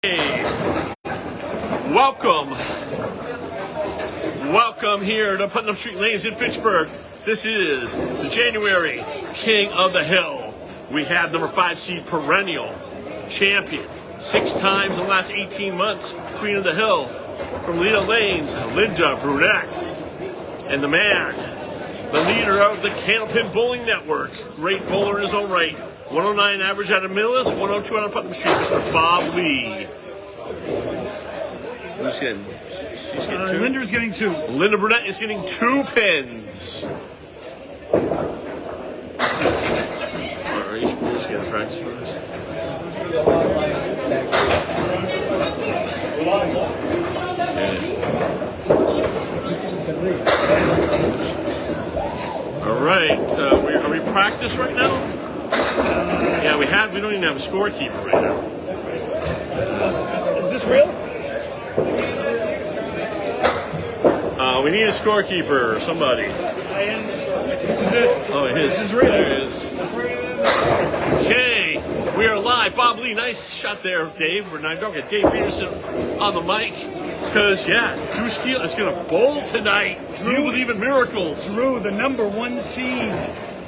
Hey, welcome here to Putnam Street Lanes in Pittsburgh. This is the January King of the Hill. We have number 5 seed perennial champion, 6 times in the last 18 months, Queen of the Hill, from Leda Lanes, Linda Brunet, and the man, the leader of the Candlepin Bowling Network, great bowler in his own right. 109 average out of Millis, 102 out of Putnam Street, Mr. Bob Lee. Who's getting? She's getting 2. Linda's getting 2. Linda Brunet is getting 2 pins. Alright, each boy's getting practice for this. Alright, are we practice right now? Yeah, we don't even have a scorekeeper right now. Is this real? We need a scorekeeper, somebody. I am the scorekeeper. This is it. Oh, it is. This is real. There it is. Okay, we are live. Bob Lee, nice shot there, Dave. Don't get Dave Peterson on the mic. Because, yeah, Drew Steele is going to bowl tonight. Do you believe in miracles? Drew, the number 1 seed.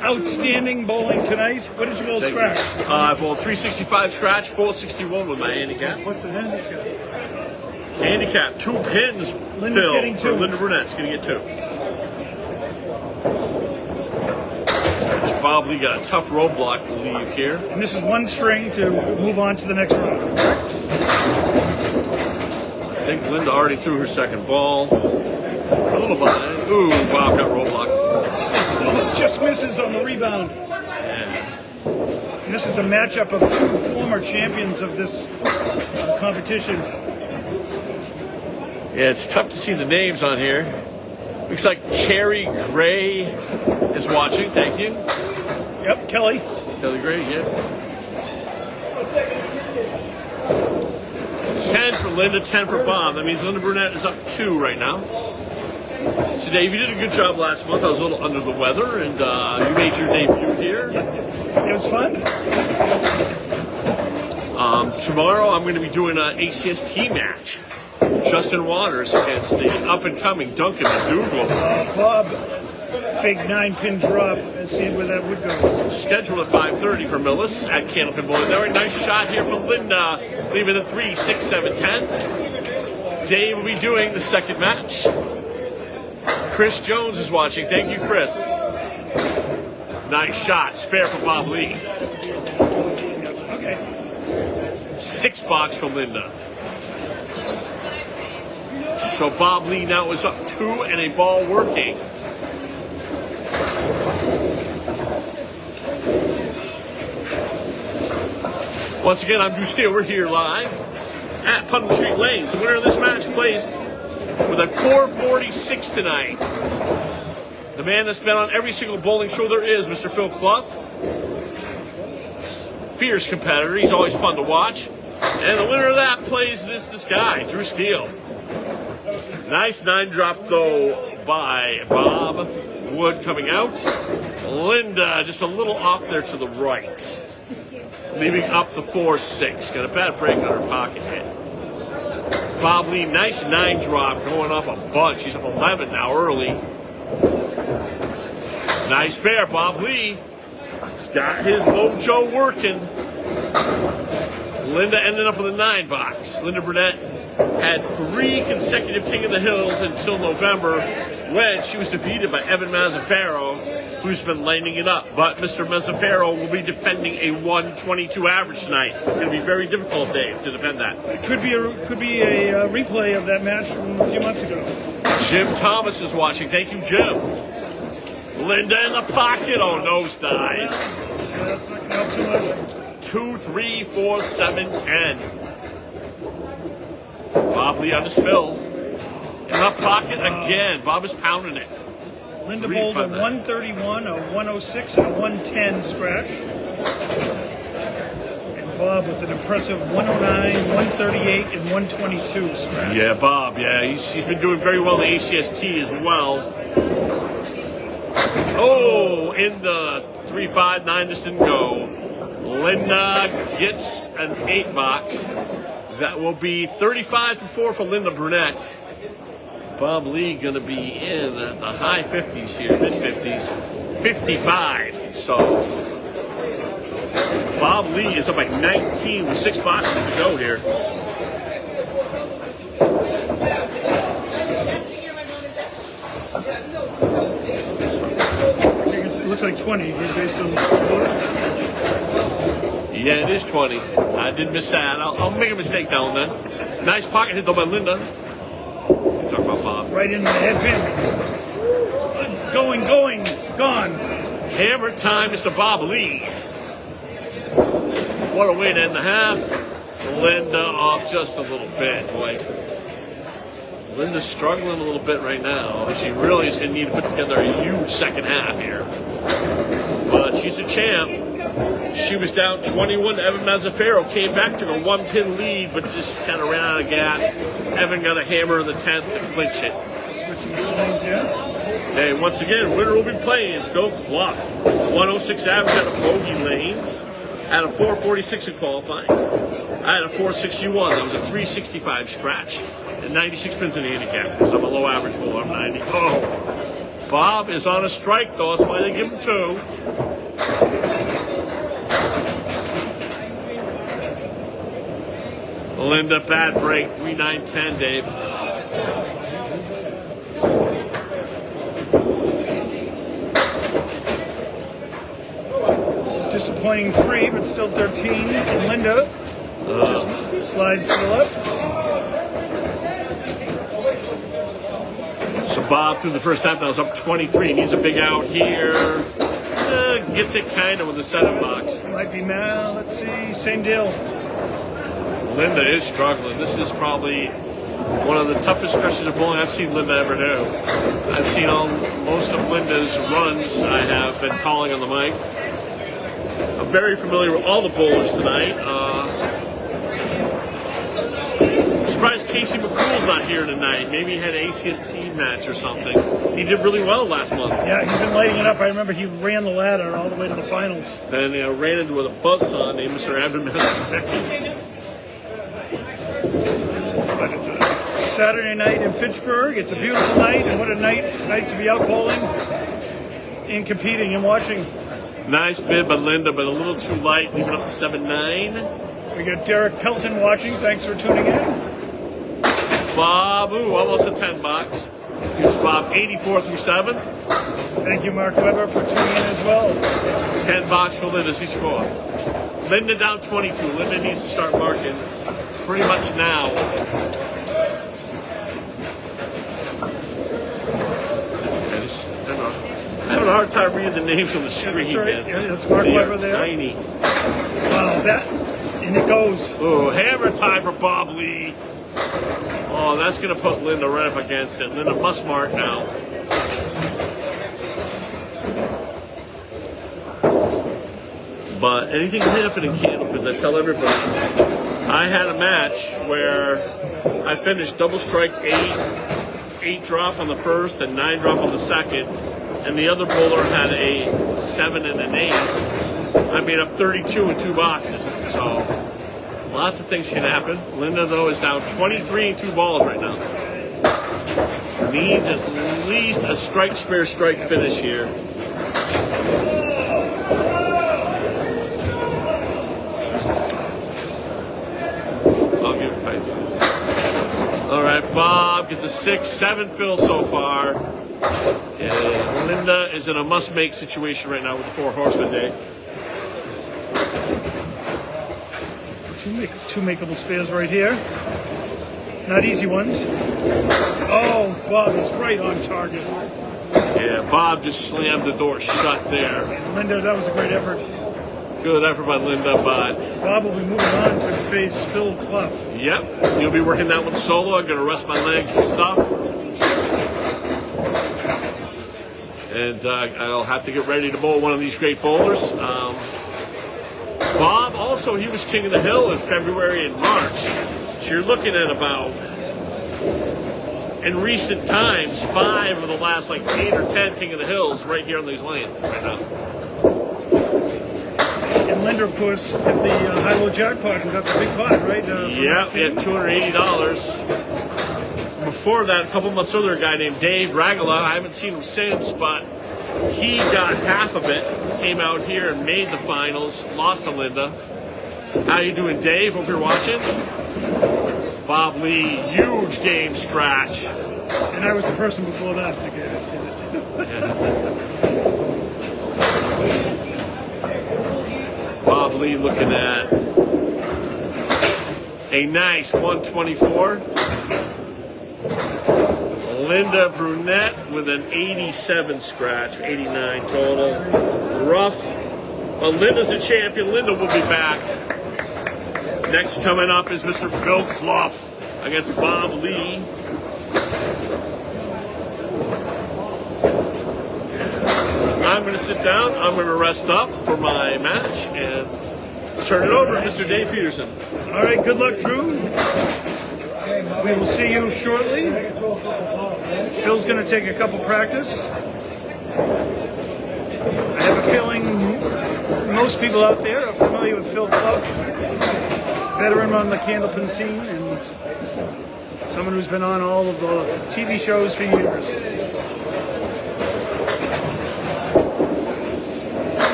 Outstanding bowling tonight. What did you bowl scratch? I bowled 365 scratch, 461 with my handicap. What's the handicap? Handicap, 2 pins. Linda's getting 2. Linda Brunet's going to get 2. So Bob Lee got a tough roadblock to leave here. And this is 1 string to move on to the next round. I think Linda already threw her second ball. A little behind. Ooh, Bob got roadblocked. It just misses on the rebound. Yeah. And this is a matchup of 2 former champions of this competition. Yeah, it's tough to see the names on here. Looks like Carrie Gray is watching. Thank you. Yep, Kelly. Kelly Gray, yeah. 10 for Linda, 10 for Bob. That means Linda Brunet is up 2 right now. So Dave, you did a good job last month. I was a little under the weather, and you made your debut here. It was fun. Tomorrow I'm going to be doing an ACST match. Justin Waters against the up-and-coming Duncan McDougal. Bob, big 9-pin drop. Let's see where that would go. Scheduled at 5:30 for Millis at Candlepin Bowling Network. Nice shot here from Linda, leaving the 3, 6, 7, 10. Dave will be doing the second match. Chris Jones is watching. Thank you, Chris. Nice shot. Spare for Bob Lee. Okay. 6 box for Linda. So Bob Lee now is up 2 and a ball working. Once again, I'm Drew Steele. We're here live at Putnam Street Lanes. The winner of this match plays with a 446 tonight. The man that's been on every single bowling show there is, Mr. Phil Clough. Fierce competitor. He's always fun to watch. And the winner of that plays this guy, Drew Steele. Nice 9 drop though by Bob. Wood coming out. Linda just a little off there to the right. Leaving up the 4-6. Got a bad break on her pocket hit. Bob Lee, nice 9 drop going up a bunch. He's up 11 now early. Nice pair, Bob Lee. He's got his mojo working. Linda ended up with a 9 box. Linda Brunet had 3 consecutive King of the Hills until November when she was defeated by Evan Mazzaferro, who's been lining it up. But Mr. Mazzaferro will be defending a 122 average tonight. It's going to be very difficult, Dave, to defend that. It could be a replay of that match from a few months ago. Jim Thomas is watching. Thank you, Jim. Linda in the pocket. Oh, nosedive. Yeah, that's not going to help too much. 2, 3, 4, 7, 10. Bob Lee on his fill. In the pocket again. Bob is pounding it. Linda bowled a 131, a 106, and a 110 scratch. And Bob with an impressive 109, 138, and 122 scratch. Yeah, Bob. Yeah, he's been doing very well in the ACST as well. Oh, in the 3-5-9 just didn't go. Linda gets an 8 box. That will be 35-4 for Linda Brunet. Bob Lee going to be in the high 50s here, mid 50s, 55. So Bob Lee is up by 19 with 6 boxes to go here. It looks like 20 based on the score. Yeah, it is 20. I did miss that. I'll make a mistake now and then. Nice pocket hit though by Linda. Talk about Bob. Right into the head pin. Going, gone. Hammer time, Mr. Bob Lee. What a way to end the half. Linda off just a little bit. Boy, Linda's struggling a little bit right now. She really is going to need to put together a huge second half here. But she's a champ. She was down 21 to Evan Mazzaferro. Came back, took a 1-pin lead, but just kind of ran out of gas. Evan got a hammer in the 10th to clinch it. Switching lanes, yeah. Okay, once again, winner will be playing Phil Clough. 106 average out of bogey lanes. Had a 446 in qualifying. I had a 461. That was a 365 scratch. And 96 pins in the handicap because I'm a low average bowler. I'm 90. Oh, Bob is on a strike though. That's why they give him 2. Linda, bad break. 3-9-10, Dave. Disappointing 3, but still 13. And Linda just slides to the left. So Bob, through the first half, now is up 23. Needs a big out here. Gets it kind of with the setup box. Might be mad. Let's see. Same deal. Linda is struggling. This is probably one of the toughest stretches of bowling I've seen Linda ever do. I've seen most of Linda's runs. I have been calling on the mic. I'm very familiar with all the bowlers tonight. Surprised Casey McCool's not here tonight. Maybe he had an ACST match or something. He did really well last month. Yeah, he's been lighting it up. I remember he ran the ladder all the way to the finals. Then ran into with a buzzsaw named Mr. Evan Mazzaferro. But it's a Saturday night in Fitchburg. It's a beautiful night, and what a night to be out bowling and competing and watching. Nice bid by Linda, but a little too light, leaving up to 7-9. We got Derek Pelton watching. Thanks for tuning in. Bob, almost a 10 box. Here's Bob, 84 through 7. Thank you, Mark Weber, for tuning in as well. 10 box for Linda, 64. Linda down 22. Linda needs to start marking pretty much now. I'm having a hard time reading the names on the screen. That's right. Man. Yeah, that's Mark Weber there. Tiny. Wow, and it goes. Oh, hammer time for Bob Lee. Oh, that's going to put Linda right up against it. Linda must mark now. But anything can happen in Candlepin. I tell everybody. I had a match where I finished double strike 8 drop on the first and 9 drop on the second, and the other bowler had a 7 and an 8. I made up 32 in 2 boxes. So lots of things can happen. Linda, though, is down 23 in 2 balls right now. Needs at least a strike, spare strike finish here. I'll give it right. All right, Bob gets a 6-7 fill so far. Okay, Linda is in a must-make situation right now with the 4 horsemen, Dave. Two makeable spares right here. Not easy ones. Oh, Bob is right on target. Yeah, Bob just slammed the door shut there. Linda, that was a great effort. Good effort by Linda, but Bob will be moving on to face Phil Clough. Yep, you'll be working that one solo. I'm going to rest my legs and stuff. And I'll have to get ready to bowl one of these great bowlers. Bob, also, he was King of the Hill in February and March. So you're looking at about, in recent times, 5 of the last 8 or 10 King of the Hills right here on these lanes right now. And Linda, of course, hit the high-low jackpot and got the big pot, right? Yeah, he had $280. Before that, a couple months earlier, a guy named Dave Ragala, I haven't seen him since, but he got half of it, came out here and made the finals, lost to Linda. How you doing, Dave? Hope you're watching. Bob Lee, huge game scratch. And I was the person before that to get it. Bob Lee looking at a nice 124. Linda Brunet with an 87 scratch, 89 total. Rough. Well, Linda's a champion. Linda will be back. Next coming up is Mr. Phil Clough against Bob Lee. I'm going to sit down. I'm going to rest up for my match and turn it over to Mr. Dave Peterson. All right, good luck, Drew. We will see you shortly. Phil's going to take a couple practice. I have a feeling most people out there are familiar with Phil Clough, veteran on the Candlepin scene and someone who's been on all of the TV shows for years.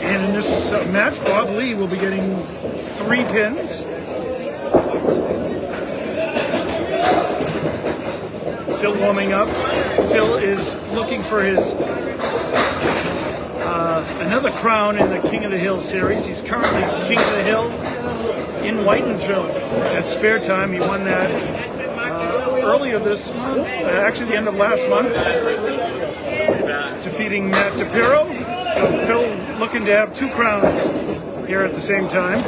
And in this match, Bob Lee will be getting 3 pins. Phil warming up. Phil is looking for his another crown in the King of the Hill series. He's currently King of the Hill in Whitensville. At spare time, he won that earlier this month, actually the end of last month, defeating Matt DePiro. So Phil looking to have 2 crowns here at the same time.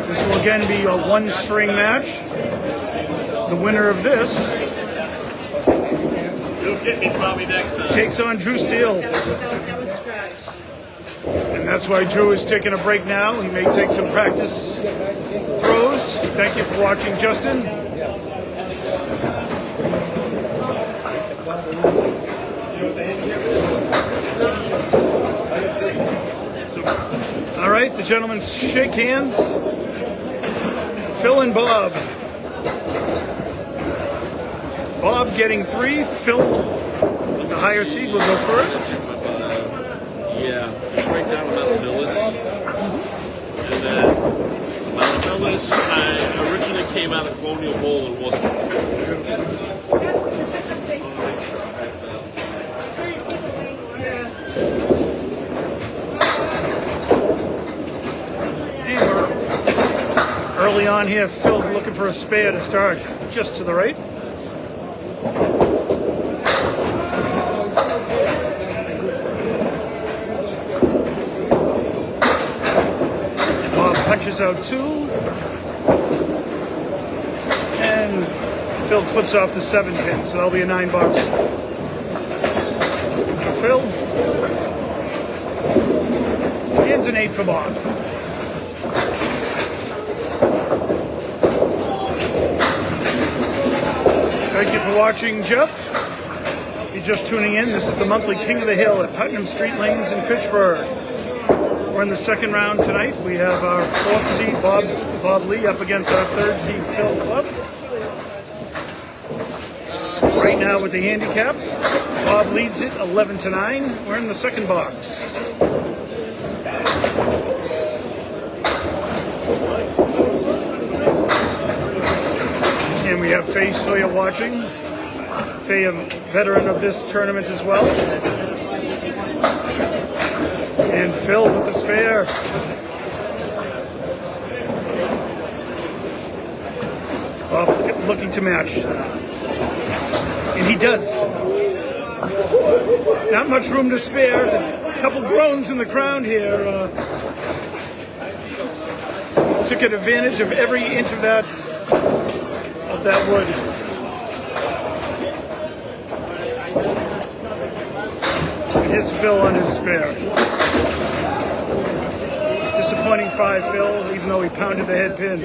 This will again be a 1-string match. The winner of this takes on Drew Steele. And that's why Drew is taking a break now. He may take some practice throws. Thank you for watching, Justin. All right, the gentlemen shake hands. Phil and Bob. Bob getting 3. Phil, the higher seed, will go first. Yeah, it's right down to Mount Millis. And then Mount Millis, I originally came out of Colonial Bowl in Worcester. Early on here, Phil looking for a spare to start just to the right. Bob punches out 2. And Phil clips off the 7 pin, so that'll be a $9 for Phil. And an 8 for Bob. Thank you for watching, Jeff. If you're just tuning in, this is the monthly King of the Hill at Putnam Street Lanes in Fitchburg. We're in the second round tonight. We have our 4th seed, Bob Lee, up against our 3rd seed, Phil Clough. Right now with the handicap, Bob leads it 11-9. We're in the second box. And we have Faye Sawyer watching. Faye, a veteran of this tournament as well. And Phil with the spare. Well, looking to match. And he does. Not much room to spare. A couple groans in the crowd here. Took advantage of every inch of that wood. Here's Phil on his spare. Disappointing 5, Phil, even though he pounded the head pin.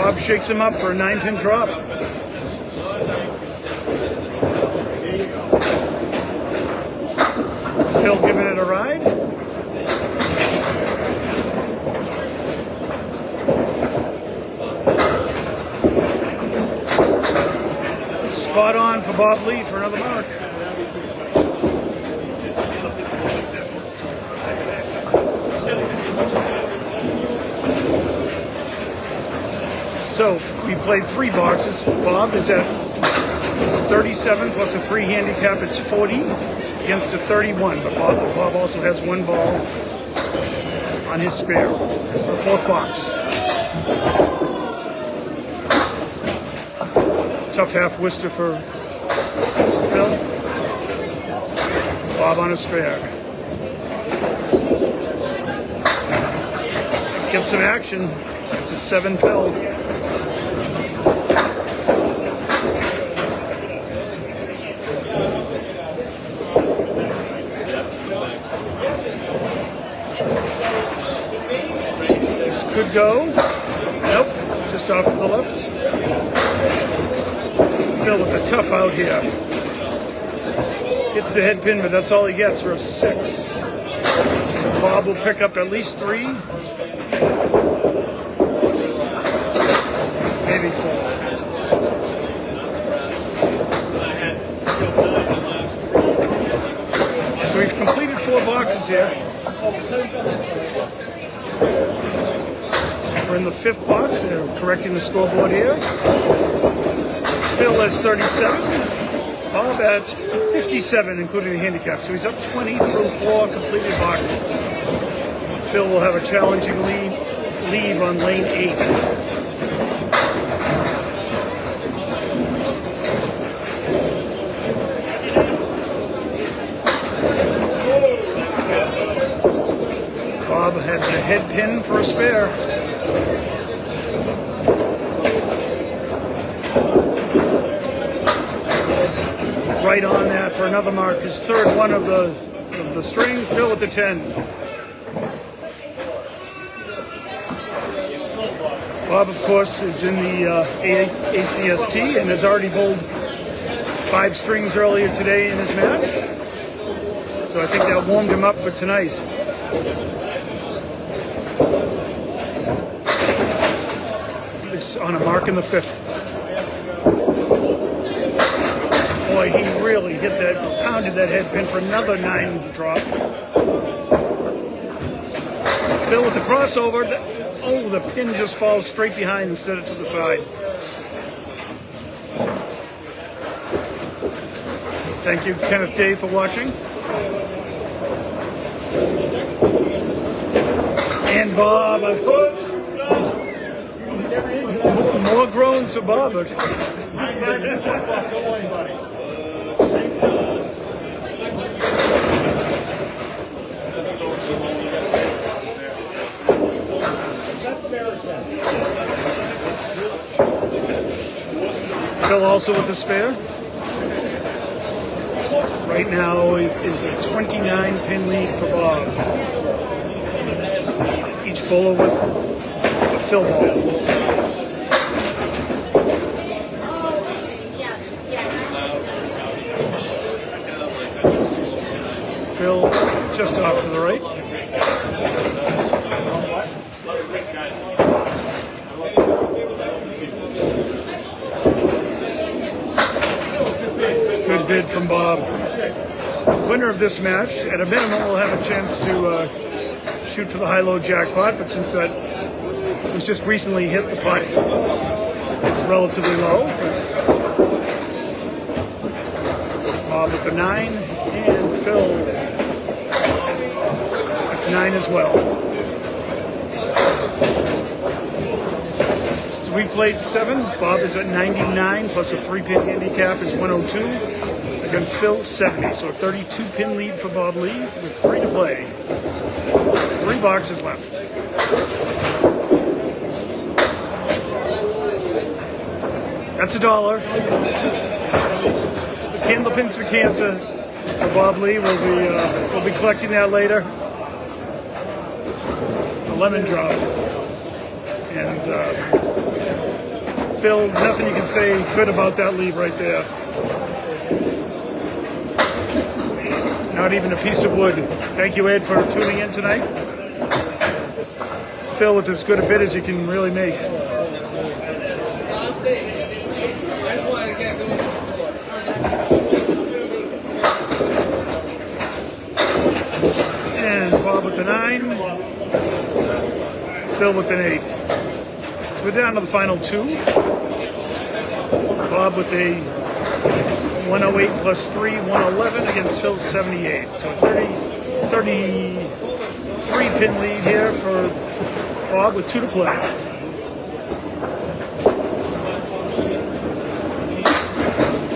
Bob shakes him up for a 9-pin drop. Phil giving it a ride. Spot on for Bob Lee for another mark. So we played 3 boxes. Bob is at 37 plus a 3 handicap is 40 against a 31. But Bob also has 1 ball on his spare. This is the 4th box. Tough half Worcester for Phil. Bob on a spare. Get some action. It's a 7 Phil. This could go. Nope. Just off to the left. Phil with the tough out here. Hits the head pin, but that's all he gets for a 6. So Bob will pick up at least 3. Maybe 4. So we've completed 4 boxes here. We're in the 5th box. They're correcting the scoreboard here. Phil has 37. Bob at 57, including the handicap. So he's up 20 through 4 completed boxes. Phil will have a challenging lead on lane 8. Bob has the head pin for a spare. Right on that for another mark. His 3rd one of the string. Phil with the 10. Bob, of course, is in the ACST and has already bowled 5 strings earlier today in his match. So I think that warmed him up for tonight. It's on a mark in the 5th. Boy, he really pounded that head pin for another 9 drop. Phil with the crossover. Oh, the pin just falls straight behind instead of to the side. Thank you, Kenneth Day, for watching. And Bob. More groans for Bob. Phil also with the spare. Right now it is a 29-pin lead for Bob. Each bowler with a Phil ball. Phil just off to the right. Good bid from Bob. Winner of this match, at a minimum, will have a chance to shoot for the high-low jackpot, but since that was just recently hit, the pot is relatively low. Bob with the 9, and Phil with 9 as well. So we played 7. Bob is at 99, plus a 3-pin handicap is 102. Against Phil, 70. So a 32-pin lead for Bob Lee with 3 to play. 3 boxes left. That's $1. The Candlepins for Cancer for Bob Lee. We'll be collecting that later. A lemon drop. And Phil, nothing you can say good about that lead right there. Not even a piece of wood. Thank you, Ed, for tuning in tonight. Phil with as good a bid as you can really make. And Bob with the 9. Phil with an 8. So we're down to the final 2. Bob with a 108 plus 3, 111 against Phil's 78. So 33 pin lead here for Bob with 2 to play.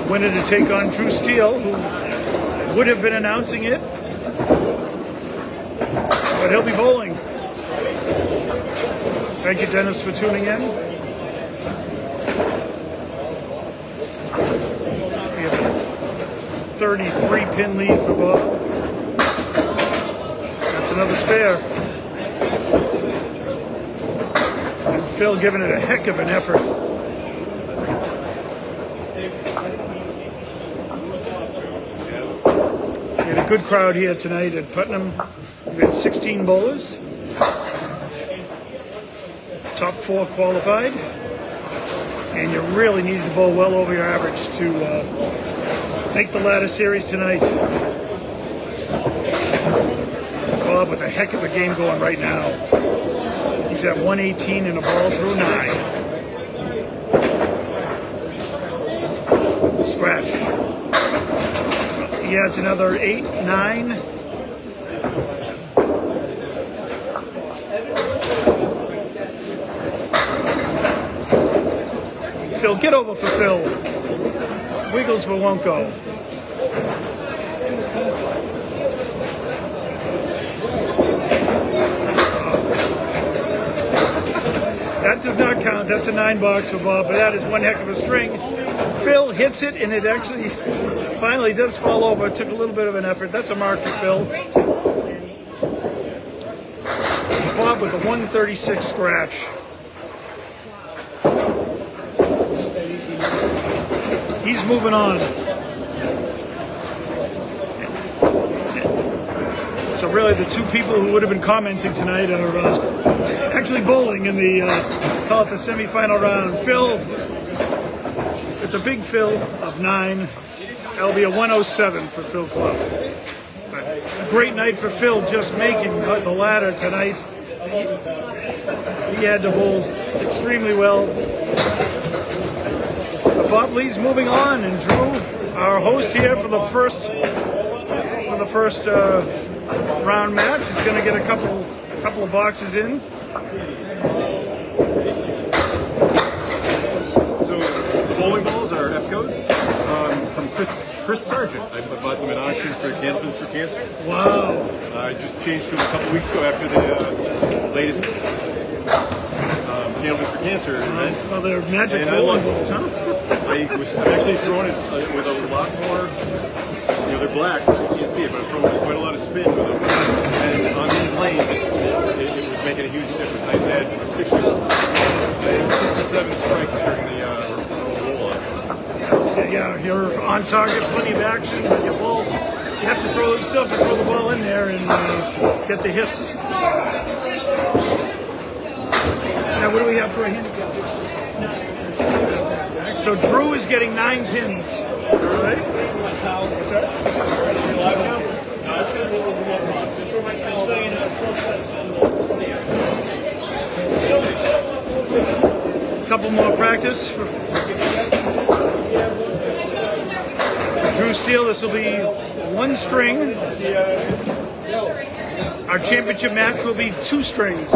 Winner to take on Drew Steele, who would have been announcing it, but he'll be bowling. Thank you, Dennis, for tuning in. We have a 33 pin lead for Bob. That's another spare. And Phil giving it a heck of an effort. We had a good crowd here tonight at Putnam. We had 16 bowlers. Top 4 qualified. And you really needed to bowl well over your average to make the ladder series tonight. Bob with a heck of a game going right now. He's at 118 and a ball through 9. Scratch. He adds another 8, 9. Phil, get over for Phil. Wiggles but won't go. That does not count. That's a 9 box for Bob, but that is one heck of a string. Phil hits it, and it actually finally does fall over. It took a little bit of an effort. That's a mark for Phil. Bob with a 136 scratch. He's moving on. So really the 2 people who would have been commenting tonight are actually bowling in the, call it the semifinal round. Phil, with the big Phil of 9, that'll be a 107 for Phil Clough. A great night for Phil, just making the ladder tonight. He had the bowls extremely well. Bob Lee's moving on, and Drew, our host here for the first round match, is going to get a couple of boxes in. So the bowling balls are EPCOs from Chris Sargent. I bought them at auction for Candlepin for Cancer. Wow! I just changed to them a couple weeks ago after the latest Candlepin for Cancer event. Well, they're magic bowling balls, huh? I'm actually throwing it with a lot more, they're black, so you can't see it, but I'm throwing quite a lot of spin with them. And on these lanes, it was making a huge difference. I had 6 or 7 strikes during the roll-off. Yeah, you're on target, plenty of action, but your balls, you have to throw, you still have to throw the ball in there and get the hits. Now, what do we have for a handicap? So Drew is getting 9 pins. All right. A couple more practice for Drew Steele. This will be 1 string. Our championship match will be 2 strings.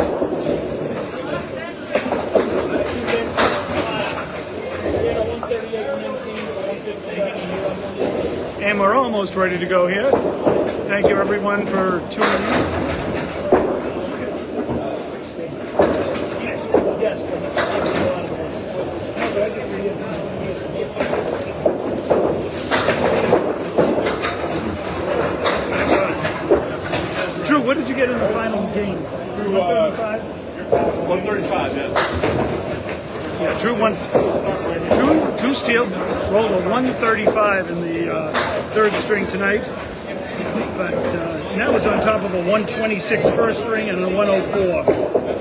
And we're almost ready to go here. Thank you everyone for tuning in. Drew, what did you get in the final game? Drew 135? 135, yes. Yeah, Drew won. Steele rolled a 135 in the third string tonight, but that was on top of a 126 first string and a 104.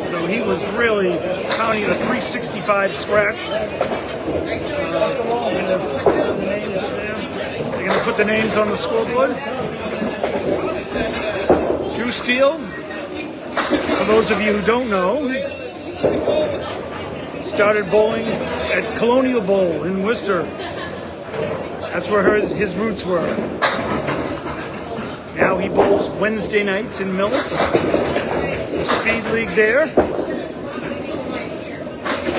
So he was really pounding at a 365 scratch. They're going to put the names on the scoreboard. Drew Steele, for those of you who don't know, started bowling at Colonial Bowl in Worcester. That's where his roots were. Now he bowls Wednesday nights in Millis, the Speed League there.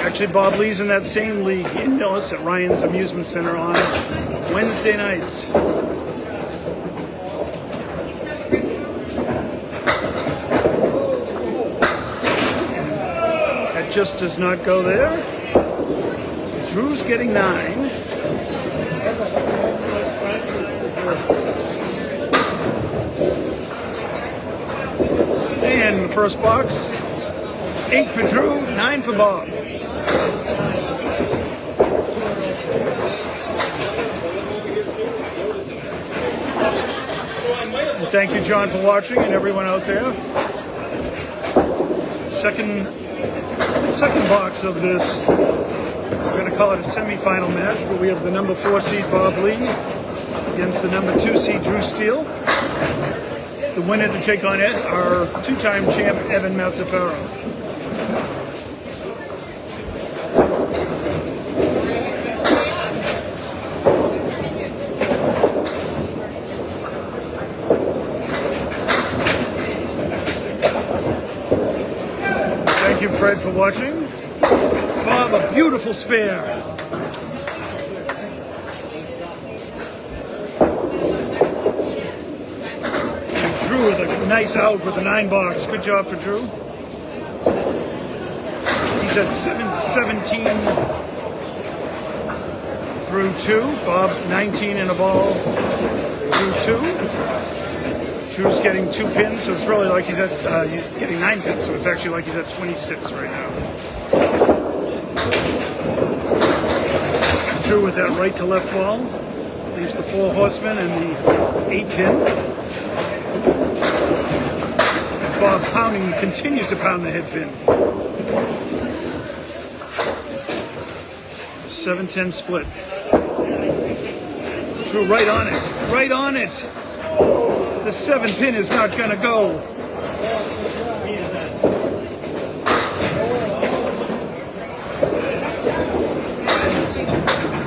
Actually, Bob Lee's in that same league in Millis at Ryan's Amusement Center on Wednesday nights. That just does not go there. So Drew's getting 9. And the first box, 8 for Drew, 9 for Bob. And thank you, John, for watching, and everyone out there. Second box of this, we're going to call it a semifinal match, but we have the number 4 seed Bob Lee against the number 2 seed Drew Steele. The winner to take on it, our 2-time champ Evan Mazzaferro. Thank you, Fred, for watching. Bob, a beautiful spare. With a nice out with a 9 box. Good job for Drew. He's at 717 through 2. Bob 19 in a ball through 2. Drew's getting 2 pins, so it's really like he's getting 9 pins, so it's actually like he's at 26 right now. Drew with that right to left ball leaves the 4 horsemen and the 8 pin. Bob continues to pound the head pin. 7-10 split. Drew right on it. Right on it. The 7 pin is not going to go.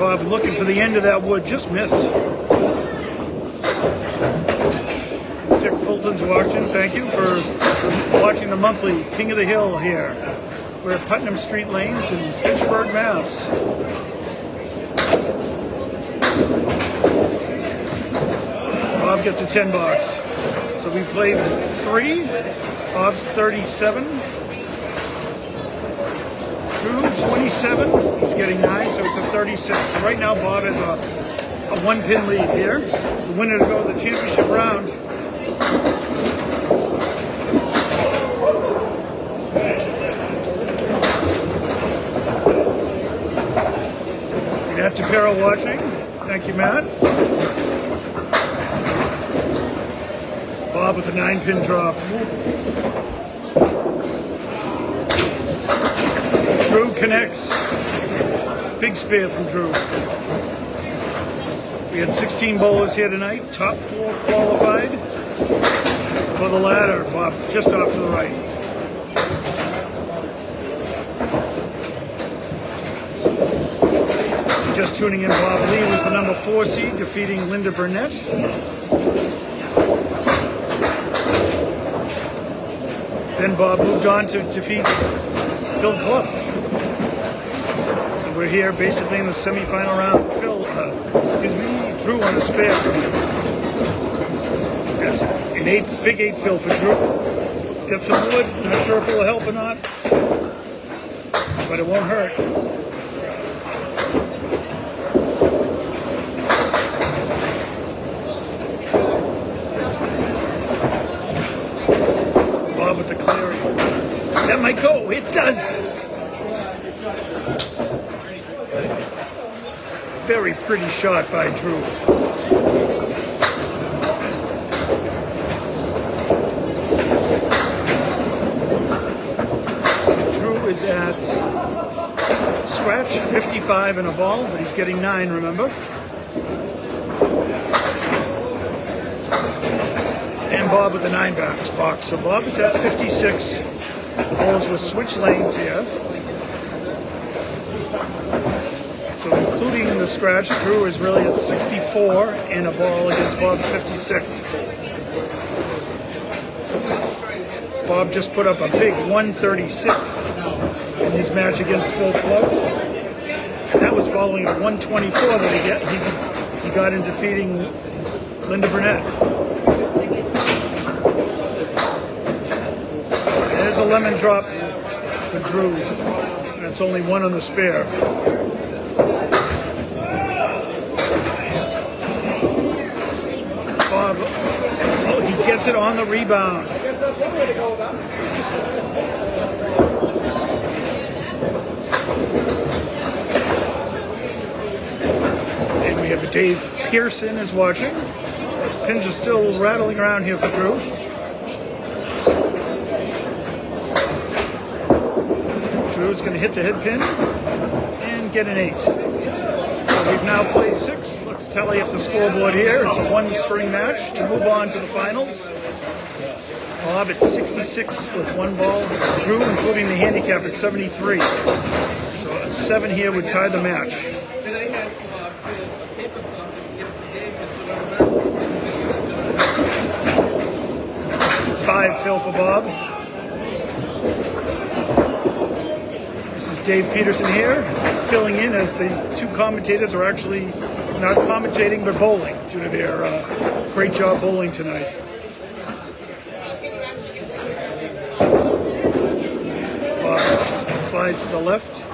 Bob looking for the end of that wood. Just missed. Fulton's watching. Thank you for watching the monthly King of the Hill here. We're at Putnam Street Lanes in Fitchburg, Mass. Bob gets a 10 box. So we played 3. Bob's 37. Drew 27. He's getting 9, so it's a 36. So right now Bob has a 1-pin lead here. The winner to go to the championship round. Matt DePero watching. Thank you, Matt. Bob with a 9-pin drop. Drew connects. Big spare from Drew. We had 16 bowlers here tonight. Top 4 qualified for the ladder. Bob just off to the right. Just tuning in, Bob Lee was the number 4 seed, defeating Linda Brunet. Then Bob moved on to defeat Phil Clough. So we're here basically in the semifinal round. Drew on a spare. That's an big 8 fill for Drew. Let's get some wood. Not sure if it will help or not, but it won't hurt. With the clearing. That might go. It does. pretty shot by Drew. Drew is at scratch, 55 and a ball, but he's getting 9, remember? And Bob with the 9 box. So Bob is at 56. Balls with switch lanes here. So including the scratch, Drew is really at 64 and a ball against Bob's 56. Bob just put up a big 136 in his match against Phil Clough. That was following a 124 that he got in defeating Linda Brunet. There's a lemon drop for Drew, and it's only 1 on the spare. Bob, oh, he gets it on the rebound. And we have Dave Peterson is watching. Pins are still rattling around here for Drew. Drew's going to hit the head pin and get an 8. So we've now played 6. Let's tally up the scoreboard here. It's a 1-string match to move on to the finals. Bob at 66 with 1 ball. Drew, including the handicap, at 73. So a 7 here would tie the match. That's a 5 fill for Bob. This is Dave Peterson here, filling in as the 2 commentators are actually not commentating but bowling due to their great job bowling tonight. Bob slides to the left.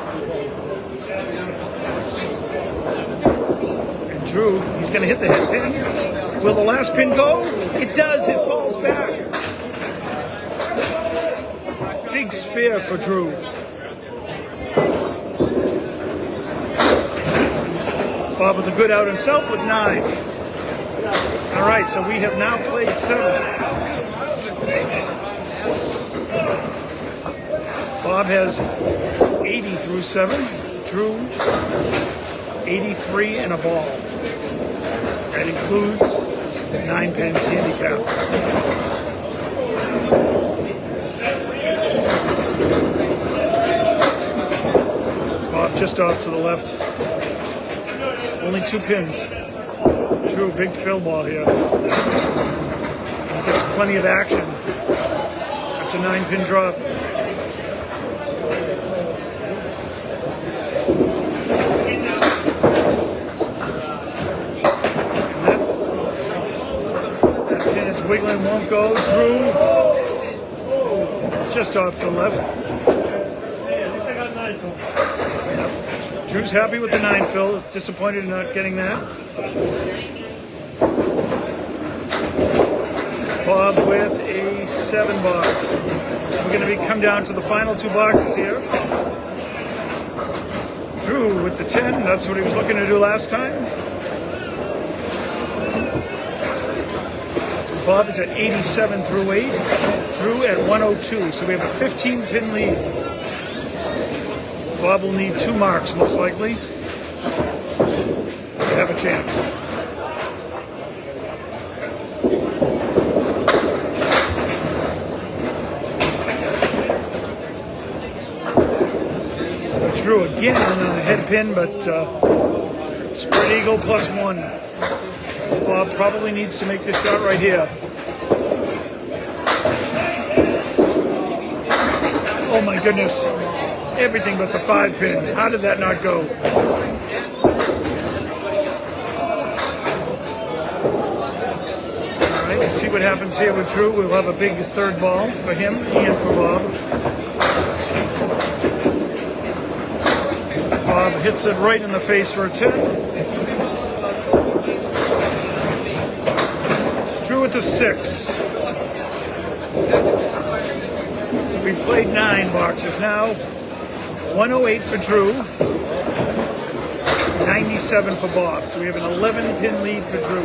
And Drew, he's going to hit the head pin. Will the last pin go? It does, it falls back. Big spare for Drew. Bob with a good out himself with 9. All right, so we have now played 7. Bob has 80 through 7. Drew, 83 and a ball. That includes 9 pins handicap. Bob just off to the left. Only 2 pins. Drew, big fill ball here. He gets plenty of action. That's a 9-pin drop. That pin is wiggling, won't go. Drew, just off to the left. Drew's happy with the 9 fill, disappointed in not getting that. Bob with a 7 box. So we're going to come down to the final 2 boxes here. Drew with the 10, that's what he was looking to do last time. So Bob is at 87 through 8. Drew at 102, so we have a 15-pin lead. Bob will need 2 marks, most likely, to have a chance. Drew again on the head pin, but spread eagle +1. Bob probably needs to make this shot right here. Oh my goodness. Everything but the 5 pin. How did that not go? All right, let's see what happens here with Drew. We'll have a big 3rd ball for him and for Bob. Bob hits it right in the face for a 10. Drew with the 6. So we played 9 boxes now. 108 for Drew, 90 97 for Bob. So we have an 11-pin lead for Drew.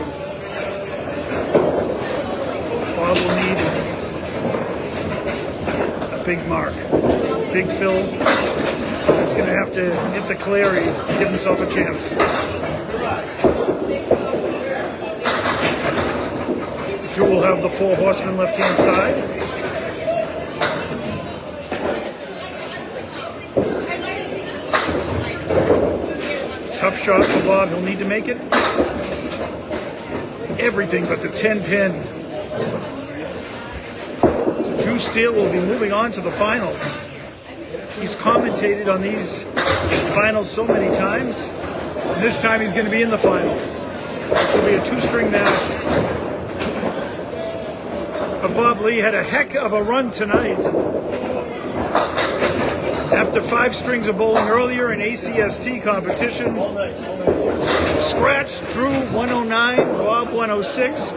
Bob will need a big mark. Big Phil is going to have to hit the Clary to give himself a chance. Drew will have the 4 horsemen left-hand side. Tough shot for Bob. He'll need to make it. Everything but the 10-pin. So Drew Steele will be moving on to the finals. He's commentated on these finals so many times. And this time he's going to be in the finals, which will be a 2-string match. But Bob Lee had a heck of a run tonight. After 5 strings of bowling earlier in ACST competition, scratch Drew 109, Bob 106.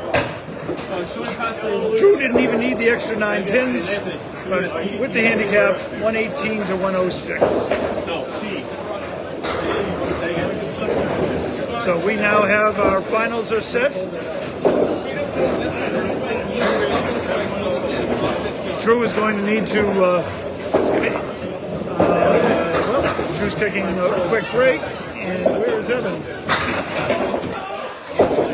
Drew didn't even need the extra 9 pins, but with the handicap, 118 to 106. So we now have our finals are set. Drew is going to need to. Drew's taking a quick break, and where is Evan?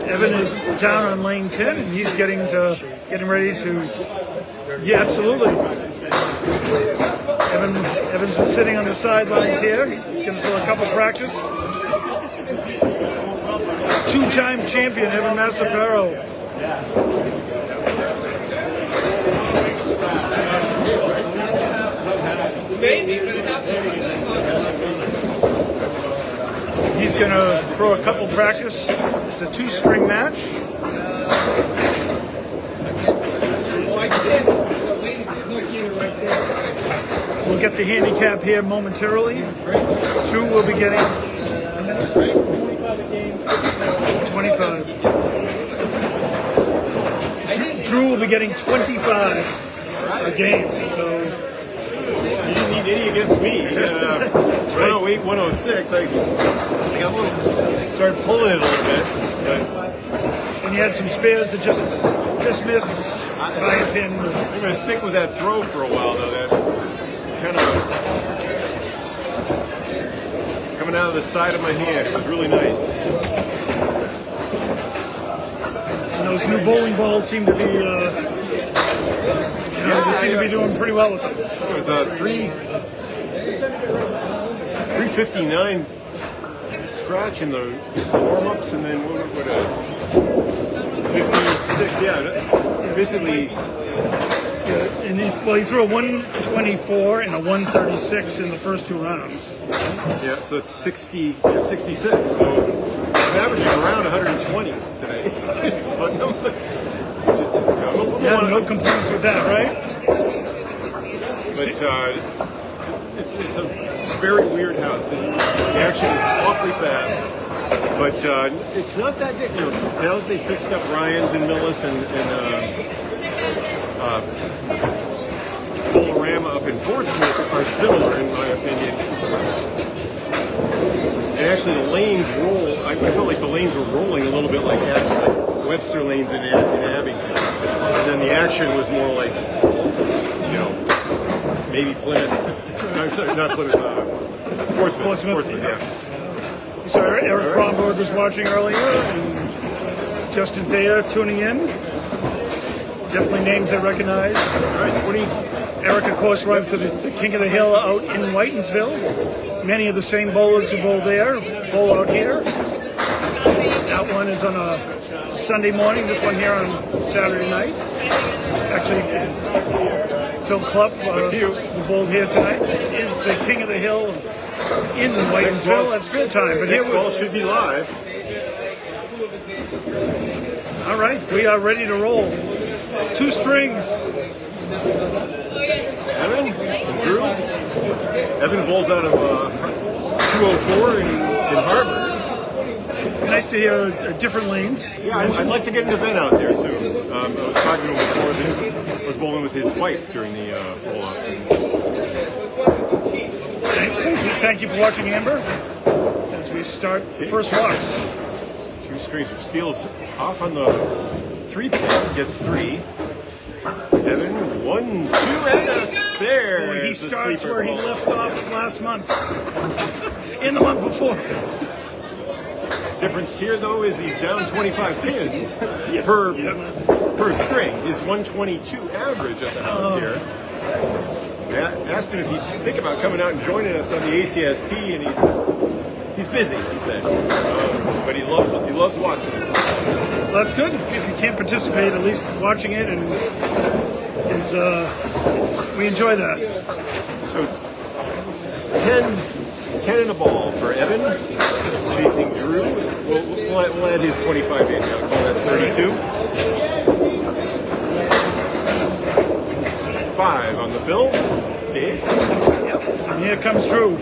Evan is down on lane 10, and he's getting ready to. Yeah, absolutely. Evan's been sitting on the sidelines here. He's going to throw a couple practice. 2-time champion Evan Mazzaferro. He's going to throw a couple practice. It's a 2-string match. We'll get the handicap here momentarily. Drew will be getting 25. Drew will be getting 25 a game. So. You didn't need any against me. 108, 106. I got started pulling it a little bit. And you had some spares that just missed by a pin. I'm going to stick with that throw for a while, though. That kind of coming out of the side of my hand. It was really nice. And those new bowling balls seem to be. They seem to be doing pretty well with them. It was a 359 scratch in the warm-ups, and then what 56. Yeah, basically. And he threw a 124 and a 136 in the first 2 rounds. Yeah, so it's 66. So I'm averaging around 120 today. No complaints with that, right? But it's a very weird house. The action is awfully fast, but it's not that good. You know, now that they fixed up Ryan's and Millis and Solarama up in Portsmouth are similar, in my opinion. And actually, the lanes roll. I felt like the lanes were rolling a little bit like Webster lanes in Abington. And then the action was more like, maybe Plymouth. I'm sorry, not Plymouth. Portsmouth, yeah. So Eric Bromberg was watching earlier, and Justin Thayer tuning in. Definitely names I recognize. All right, 20. Eric, of course, runs the King of the Hill out in Whitensville. Many of the same bowlers who bowl there bowl out here. That one is on a Sunday morning. This one here on Saturday night. Actually, Phil Clough, who bowled here tonight, is the King of the Hill in Whitensville. That's good time. But This ball should be live. All right, we are ready to roll. 2 strings. Evan, Drew. Evan bowls out of 204 in Harvard. Nice to hear different lanes. Yeah, I'd like to get an event out there soon. I was talking to him before that I was bowling with his wife during the bowl-off. Thank you for watching, Amber. As as we start the first walks. Two strings of Steele's off on the 3 pin, gets 3. Evan, 1, 2, and a spare. Boy, he It's a starts sleeper where he ball. left off last month. In the month before. Difference here, though, is he's down 25 pins per string. His 122 average at the house here. Asked him if he'd think about coming out and joining us on the ACST, and he's busy, he said. But he loves watching it. Well, that's good. If you can't participate, at least watching it and we enjoy that. So 10 in a ball for Evan, chasing Drew. We'll add his 25 in now. Call that 32. 5 on the fill. Dave. Yep. And here comes Drew.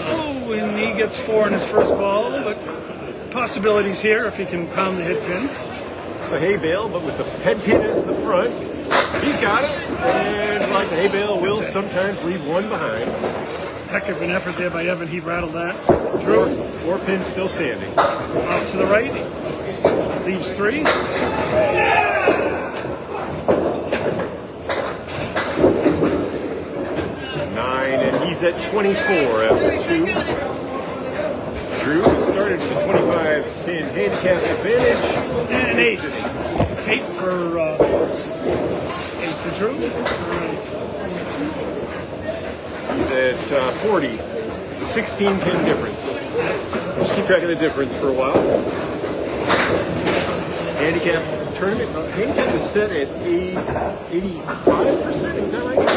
Oh, and he gets 4 in his first ball, but possibilities here if he can pound the head pin. It's a hay bale, but with the head pin as the front. He's got it. And like the hay bale will sometimes leave one behind. Heck of an effort there by Evan. He rattled that. Drew, 4 pins still standing. Off to the right. Leaves 3. 9, and he's at 24 after 2. Drew started with a 25 pin handicap advantage. And 8. 8 for Drew. He's at 40. It's a 16 pin difference. Just keep track of the difference for a while. Handicap tournament. Handicap is set at 85%. Is that right?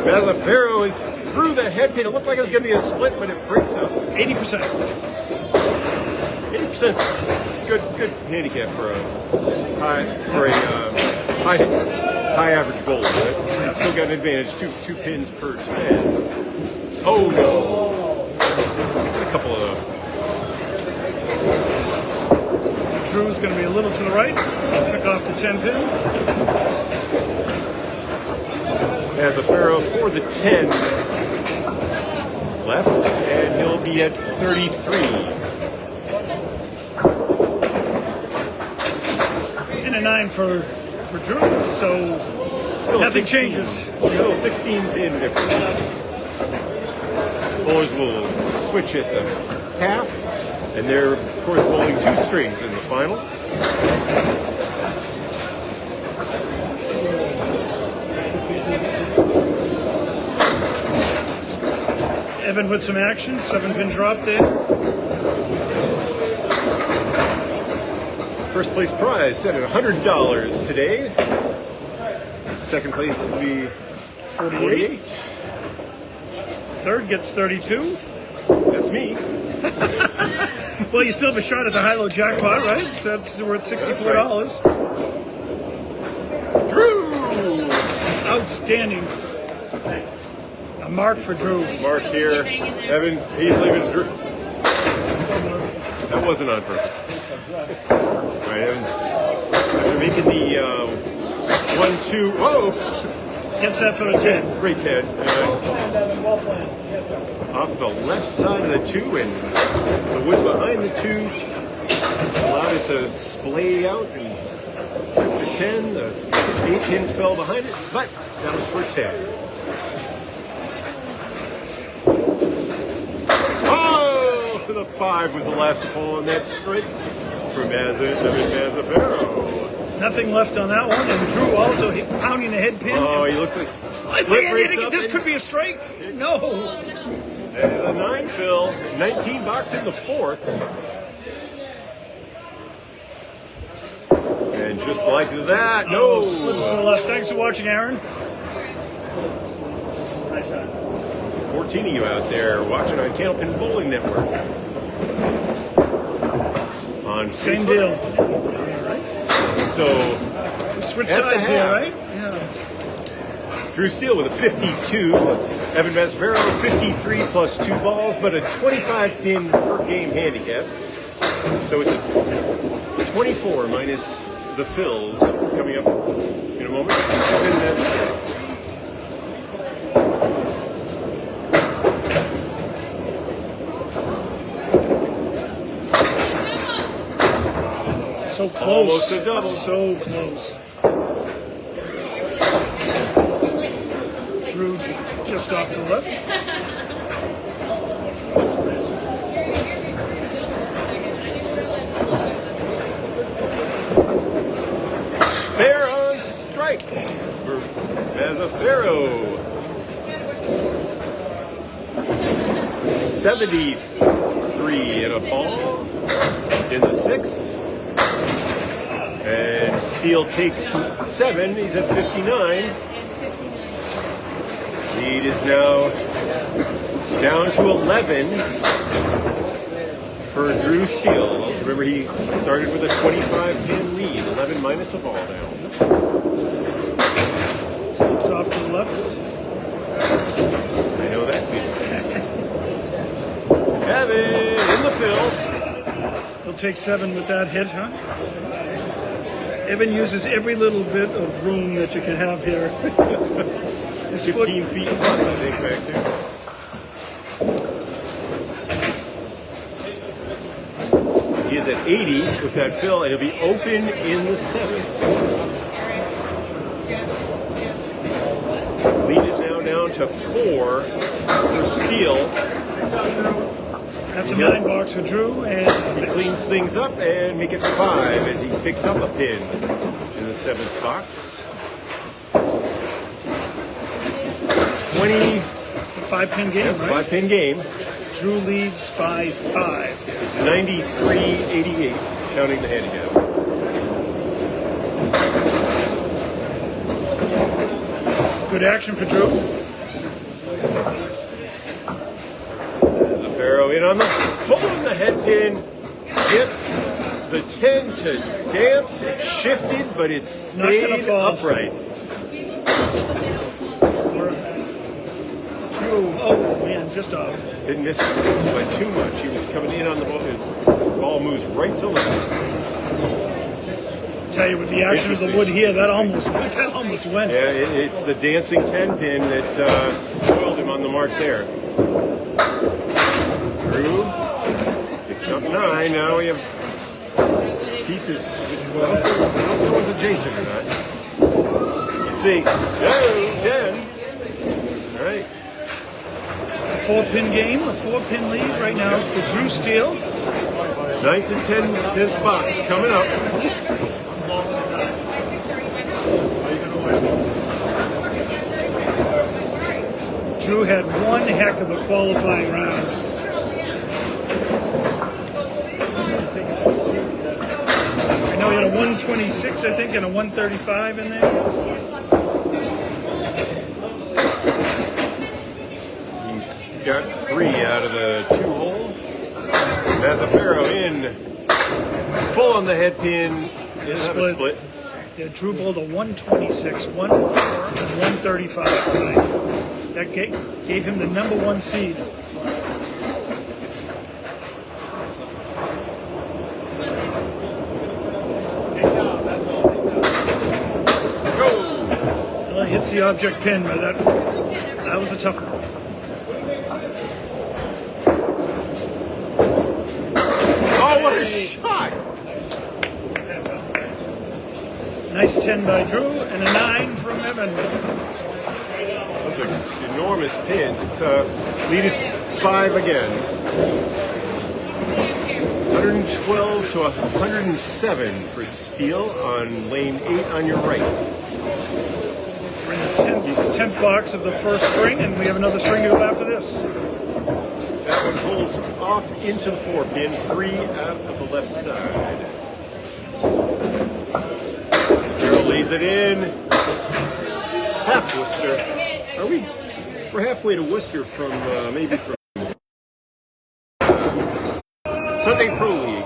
Mazzaferro is through the head pin. It looked like it was going to be a split, but it breaks up. 80%. 80% is good handicap for a high average bowler. Right? He's still got an advantage. Two pins per 10. Oh no! A couple of Drew's going to be a little to the right. Pick off the 10 pin. Mazzaferro for the 10 left, and he'll be at 33. And a 9 for Drew. So Still nothing 16. changes. Still 16 pin difference. Bowlers will switch at the half, and they're of course bowling 2 strings in the final. Evan with some action. 7 pin drop there. First place prize set at $100 today. Second place will be 48. Third gets 32. That's me. Well, you still have a shot at the high-low jackpot, right? So that's worth $64. Drew! Outstanding. A mark for Drew. Mark here. Evan, he's leaving Drew. That wasn't on purpose. All right, Evan's after making the 1-2. Whoa! Gets that for the 10. Great 10. Off the left side of the 2, and the wood behind the 2 allowed it to splay out and took the 10. The 8 pin fell behind it, but that was for 10. Oh! The 5 was the last to fall on that straight for Evan Mazzaferro. Nothing left on that one, and Drew also pounding the head pin. Oh, he looked like This could be a strike. No. That is a 9 fill. 19 box in the 4th. And just like that, no. Slips to the left. Thanks for watching, Aaron. 14 of you out there watching on Candlepin Bowling Network. On Same Facebook. deal. So, Switch at the sides here, half, right? Yeah. Drew Steele with a 52. Evan Mazzaferro 53 plus 2 balls, but a 25 pin per game handicap. So it's a 24 minus the fills coming up in a moment. Evan Mazzaferro. So close. Almost a double. So close. Drew just off to the left. Spare on strike for Mazzaferro. 73 and a ball in the sixth. And Steele takes 7. He's at 59. Lead is now down to 11 for Drew Steele. Remember, he started with a 25-pin lead. 11 minus a ball now. Slips off to the left. I know that feeling. Evan in the fill. He'll take 7 with that hit, huh? Evan uses every little bit of room that you can have here. His 15 feet plus, I think, back there. He is at 80 with that fill, and he'll be open in the 7th. Lead is now down to 4 for Steele. That's a 9 box for Drew, and He cleans things up and make it 5 as he picks up a pin in the 7th box. 20. it's a 5-pin game, right? 5-pin game. Drew leads by 5. It's 93-88, counting the handicap. Good action for Drew. Mazzaferro in on the full on the head pin. Gets the 10 to dance. It shifted, but it Not gonna stayed fall. upright. Drew, oh man, just off. Didn't miss by too much. He was coming in on the ball. The ball moves right to left. Tell you, with the action of the wood here, that almost went. Yeah, it's the dancing 10 pin that foiled him on the mark there. Drew picks up 9. Now we have pieces. Well, I don't know if that one's adjacent or not. Let's see. Oh, 10. All right. It's a 4-pin game, a 4-pin lead right now for Drew Steele. 9th and 10th box coming up. Drew had one heck of a qualifying round. I know he had a 126, I think, and a 135 in there. He's got 3 out of the 2 hole. Mazzaferro in. Full on the head pin. Didn't have a split. Yeah, Drew bowled a 126, 104, and 135 tonight. That gave him the number 1 seed. Well, he hits the object pin, but that was a tough one. Oh, what a shot! Nice 10 by Drew and a 9 from Evan. Those are enormous pins. It's lead is 5 again. 112 to 107 for Steele on lane 8 on your right. We're in the 10th box of the first string, and we have another string to go after this. That one pulls off into the 4-pin, 3 out of the left side. Farrell lays it in. Half Worcester. Are we? We're halfway to Worcester from maybe from Sunday Pro League.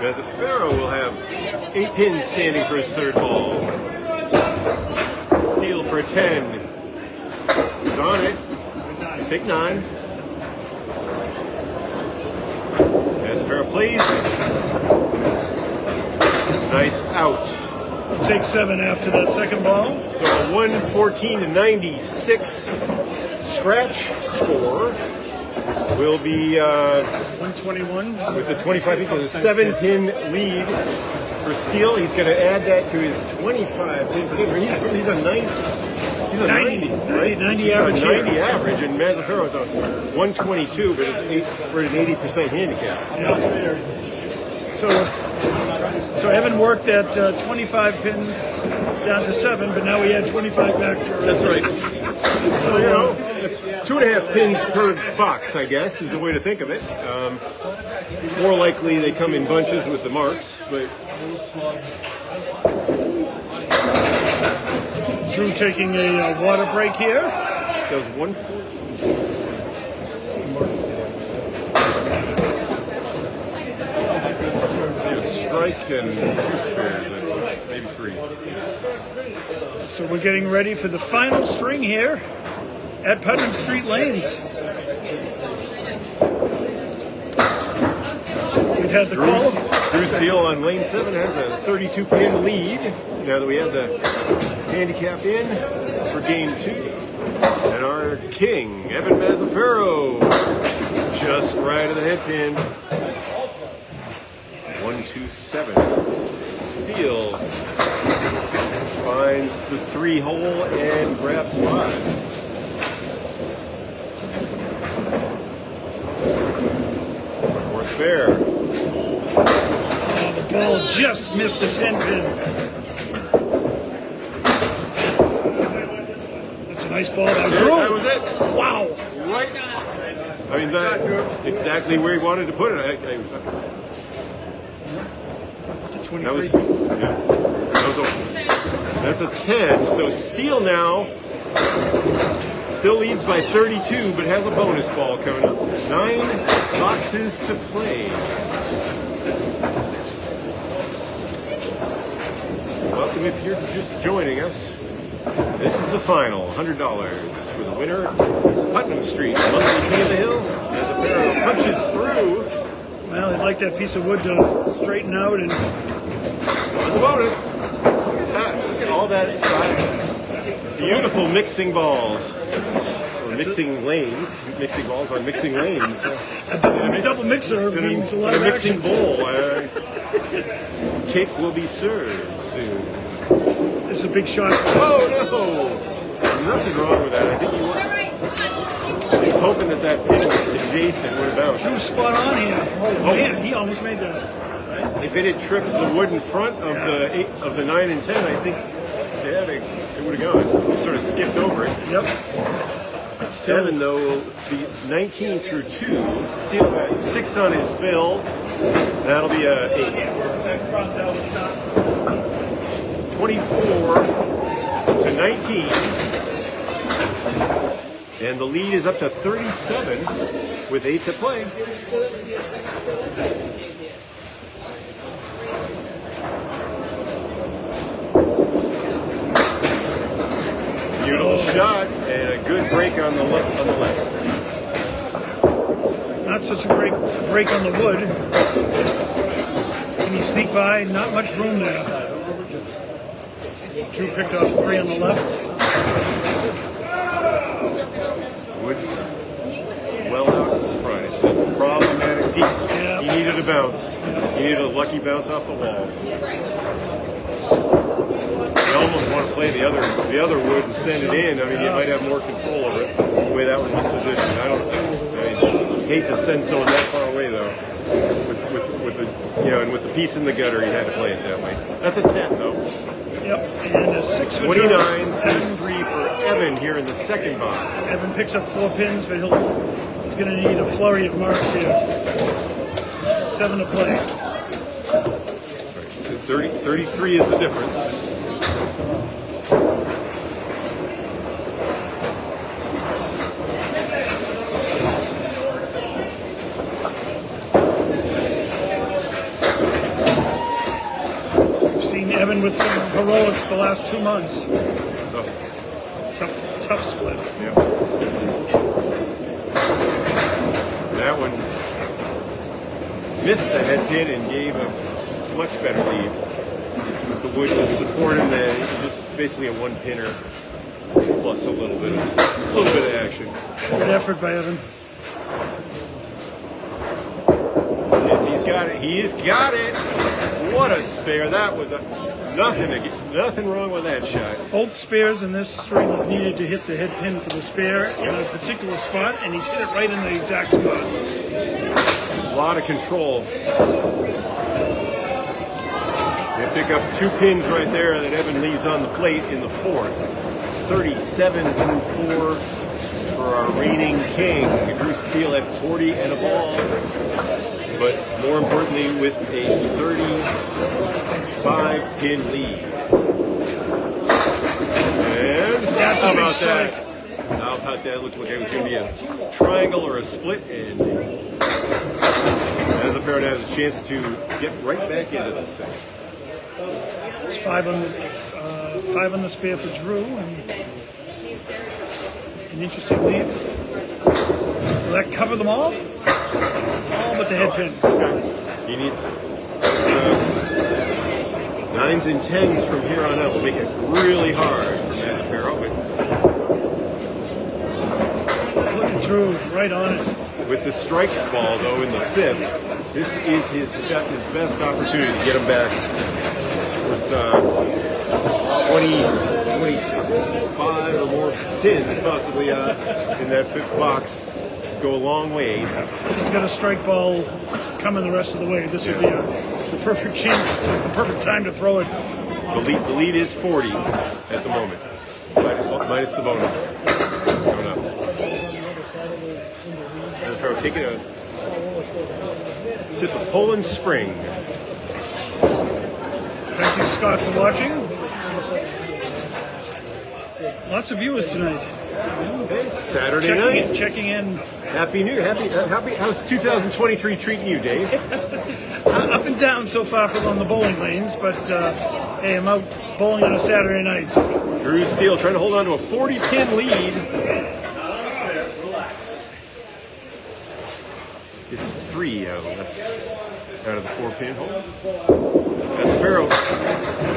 Mazzaferro will have 8 pins standing for his 3rd ball. Steele for a 10. He's on it. Take 9. Mazzaferro plays. Nice out. We'll take 7 after that second ball. So a 114 to 96 scratch score. will be 121. with the 25 pin, a 7-pin lead for Steele. He's going to add that to his 25-pin. He's a 90. He's a 90, right? 90 average. He's a 90 average, and Mazzaferro's a 122, but it's for an 80% handicap. Yeah. So Evan worked at 25 pins down to 7, but now we had 25 back for. That's right. So, you know, it's 2.5 pins per box, I guess, is the way to think of it. More likely they come in bunches with the marks, but Drew taking a water break here. so it's 140. A strike and 2 spares, I think. Maybe 3. So we're getting ready for the final string here at Putnam Street Lanes. We've had the call. Drew Steele on lane 7 has a 32-pin lead. Now that we have the handicap in for game 2. And our king, Evan Mazzaferro, just right of the head pin. 127. Steele finds the 3 hole and grabs 5. For spare. The ball just missed the 10 pin. That's a nice ball by Drew. That was it. Wow. Right. I mean, that exactly where he wanted to put it. That was, yeah. That's a 10. So Steele now still leads by 32, but has a bonus ball coming up. 9 boxes to play. Welcome if you're just joining us. This is the final $100 for the winner. Putnam Street, monthly King of the Hill. Mazzaferro punches through. Well, I'd like that piece of wood to straighten out and. On the bonus. Look at that. Look at all that side. Beautiful mixing balls. Or mixing lanes. Mixing balls on mixing lanes. A double mixer means a lot a of mixing action. bowl. Cake will be served soon. This is a big shot. Oh no! Nothing wrong with that. I think he was hoping that pin adjacent would have bounced. Drew's spot on here. Oh man, he almost made that. If it had tripped the wood in front of the 9 and 10, I think it would have gone. It sort of skipped over it. Yep. Still, 7 though will be 19 through 2. Steele got 6 on his fill. That'll be a 8. 24 to 19. And the lead is up to 37 with 8 to play. Beautiful shot and a good break on the left. not such a great break on the wood. Can he sneak by? Not much room there. Drew picked off 3 on the left. Woods well out in front. It's a problematic piece. Yeah. He needed a bounce. He needed a lucky bounce off the wall. You almost want to play the other wood and send it in. I mean, you might have more control over it the way that one was positioned. I hate to send someone that far away though. With the and with the piece in the gutter, you had to play it that way. That's a 10 though. Yep, and a 6 for 29 Drew. to 3 for Evan here in the second box. Evan picks up 4 pins, but he's going to need a flurry of marks here. 7 to play. So 33 is the difference. Evan with some heroics the last 2 months. Oh. Tough split. Yeah. That one missed the head pin and gave a much better lead. With the wood to support him, just basically a 1-pinner plus a little bit of action. Good effort by Evan. got it. He's got it. What a spare. That was nothing wrong with that shot. Both spares in this string is needed to hit the head pin for the spare in a particular spot, and he's hit it right in the exact spot. A lot of control. They pick up 2 pins right there that Evan leaves on the plate in the fourth. 37-4 for our reigning king. Drew Steele at 40 and a ball. But more importantly, with a 35-pin lead. And that's how a big about strike. that? How about that? Looked like it was going to be a triangle or a split end. Mazzaferro has a chance to get right back into this thing. It's 5 on the spare for Drew, and an interesting lead. Will that cover them all? All but the head pin. He needs 9s and 10s from here on out. Will make it really hard for Mazzaferro, but look at Drew, right on it. with the strike ball though in the fifth, this is his best opportunity to get him back. There's 25 or more pins possibly in that fifth box. Go a long way. If he's got a strike ball coming the rest of the way, this would be the perfect chance, the perfect time to throw it. The lead is 40 at the moment, minus the bonus. Coming up. Mazzaferro taking a sip of Poland Spring. Thank you, Scott, for watching. Lots of viewers tonight. Saturday night. Checking in. Happy New Year. Happy. How's 2023 treating you, Dave? Up and down so far on the bowling lanes, but hey, I'm out bowling on a Saturday night. So. Drew Steele trying to hold on to a 40-pin lead. It's 3 out of the 4-pin hole. Mazzaferro.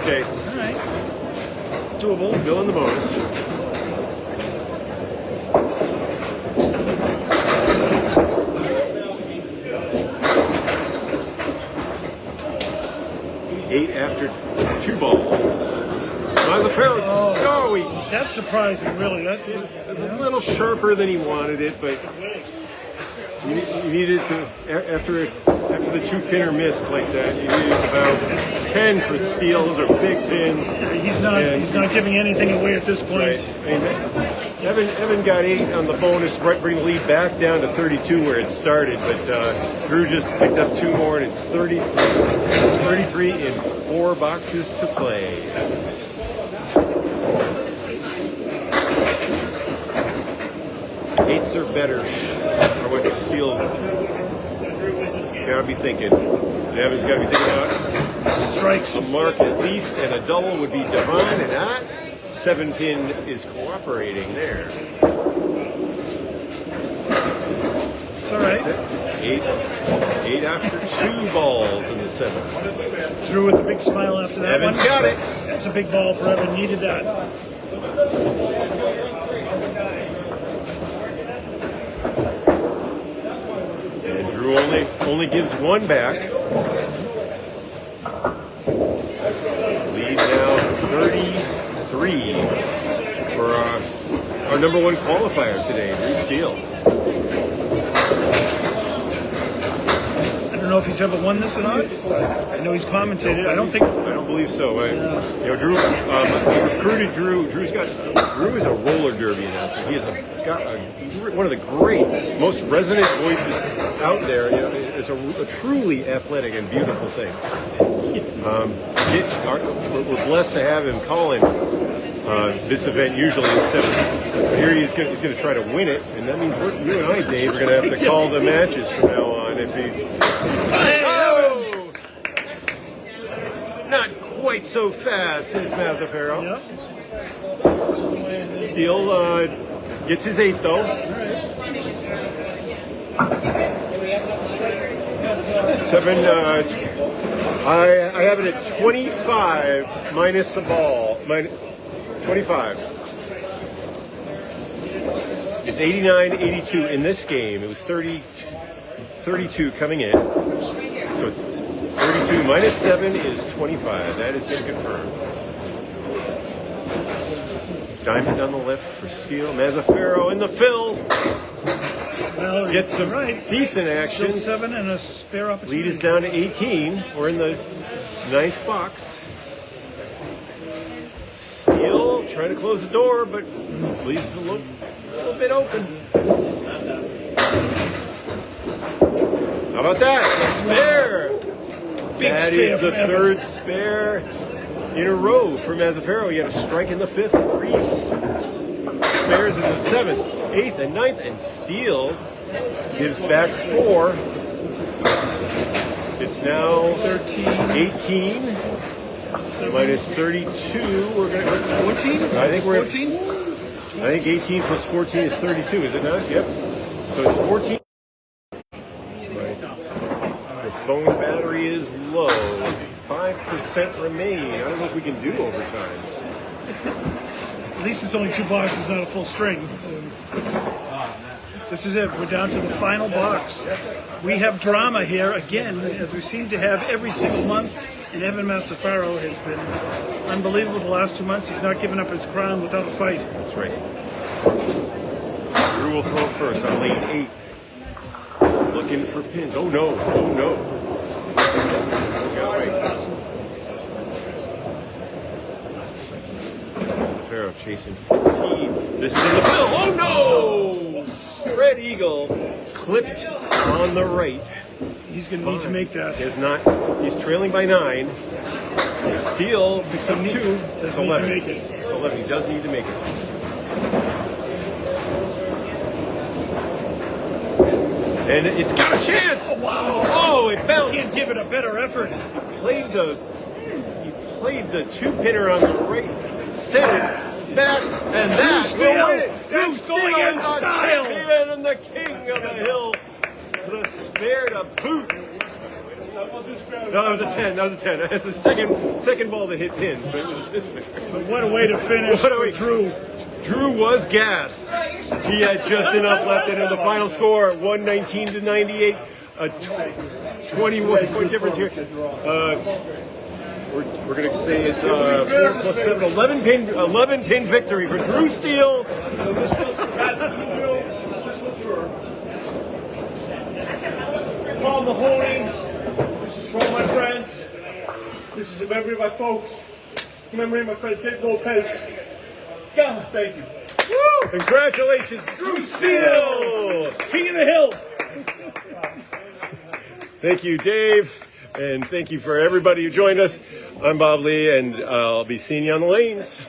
Okay. All right. Doable. Still in the bonus. Eight after 2 balls. Mazzaferro. Oh, that's surprising, really. That was a little sharper than he wanted it, but you needed to after the 2-pinner missed like that. You needed about 10 for Steele. Those are big pins. Yeah, he's not giving anything away at this point. Right. I mean, Evan got 8 on the bonus, bring the lead back down to 32 where it started, but Drew just picked up 2 more, and it's 33 in 4 boxes to play. Eights are better, or what Steele's got to be thinking. Evan's got to be thinking about strikes. A mark at least, and a double would be divine, and that 7-pin is cooperating there. It's all right. That's it. 8 after 2 balls in the 7th. Drew with a big smile after that. Evan's got it. That's a big ball for Evan. Needed that. And Drew only gives 1 back. Lead now 33 for our number 1 qualifier today, Drew Steele. I don't know if he's ever won this or not. I know he's commentated. I don't believe so. Drew recruited Drew. Drew is a roller derby announcer. He has got one of the great, most resonant voices out there. It's a truly athletic and beautiful thing. We're blessed to have him calling this event usually instead of here. He's going to try to win it, and that means you and I, Dave, are going to have to call the matches from now on. If he not quite so fast, says Mazzaferro. Yep. Steele gets his 8 though. Seven. I have it at 25 minus the ball. 25. It's 89-82 in this game. It was 32 coming in. So it's 32 minus 7 is 25. That has been confirmed. Diamond on the left for Steele. Mazzaferro in the fill. Well, Gets some decent action. Still 7 and a spare opportunity. Lead is down to 18. We're in the 9th box. Steele trying to close the door, but leaves a little bit open. How about that? A spare. Big That spare is the for Evan. 3rd spare in a row for Mazzaferro. He had a strike in the 5th, 3 spares in the 7th, 8th, and 9th, and Steele gives back 4. It's now 18 minus 32. We're going to 14? I think we're 14? I think 18 plus 14 is 32, is it not? Yep. So it's 14. Right. The phone battery is low. 5% remain. I don't know if we can do overtime. At least it's only 2 boxes, not a full string. This is it. We're down to the final box. We have drama here again, as we seem to have every single month. And Evan Mazzaferro has been unbelievable the last 2 months. He's not given up his crown without a fight. That's right. Drew will throw first on lane 8. Looking for pins. Oh no. Oh no. Mazzaferro chasing 14. This is in the fill. Oh no! Spread eagle clipped on the right. He's going to need to make that. He has not. He's trailing by 9. Steele picks up 2. It's 11. Need to make it. It's 11. He does need to make it. And it's got a chance. Oh, wow. Oh, it bounced. Can't give it a better effort. He played the 2-pinner on the right, set it back, and that will win it. That's going in style. Champion and the king of the hill. The spare to boot. No, that was a 10. That was a 10. That's the second ball that hit pins, but it was just spare. But what a way to finish for Drew. Drew was gassed. He had just enough left in him. The final score, 119 to 98. A 21-point difference here. We're going to say it's 4 plus 7, 11 pin victory for Drew Steele. Paul Mahoney, this is for all my friends. This is a memory of my folks. A memory of my friend Dave Lopez. God, thank you. Woo! Congratulations, Drew Steele! King of the Hill. Thank you, Dave, and thank you for everybody who joined us. I'm Bob Lee, and I'll be seeing you on the lanes.